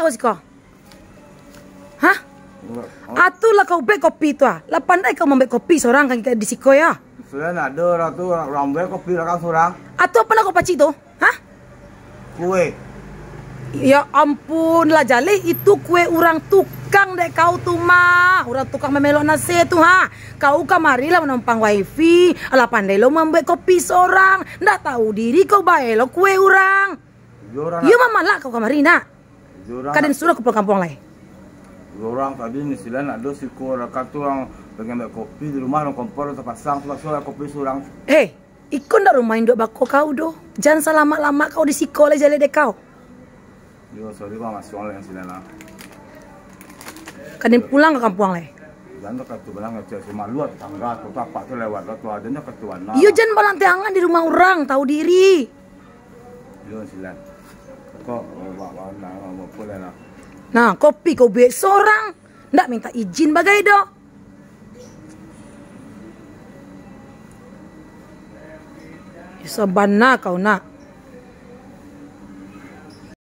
tahu sih kau? Hah? Atulah kau beli kopi tu ah. Lah pandai kau membeli kopi seorang kan di siko ya. Sudah nak ada orang tu orang beli kopi orang seorang. Atu apa nak kau paci tu? Hah? Kue. Ya ampun lah Jali, itu kue orang tukang dek kau tu mah. Orang tukang memelok nasi tu ha. Kau kamari lah menumpang wifi. Alah pandai lo membeli kopi seorang. Ndak tahu diri kau bae lo kue orang. Ya mama lah kau kamari nak. Kadang suruh ke kampung lain. Orang tadi ni sila nak ada siko rakan tu orang pengen kopi di rumah orang kompor terpasang tu kopi seorang. Ikon dah rumah induk bako kau doh. Jangan selama-lama kau di siko lah Jali dek kau. Yo, sorry kau masuk orang lain sila lah. Kadang pulang ke kampung lain. Jangan kata bilang ngecek rumah luar tangga tu apa tu lewat tu adanya ketuan. Yo jangan balang tangan di rumah orang, tahu diri. Yo sila. Kau bawa nak boleh lah. Nah, kopi kau buat seorang. Ndak minta izin bagai doh. Sabana kau nak.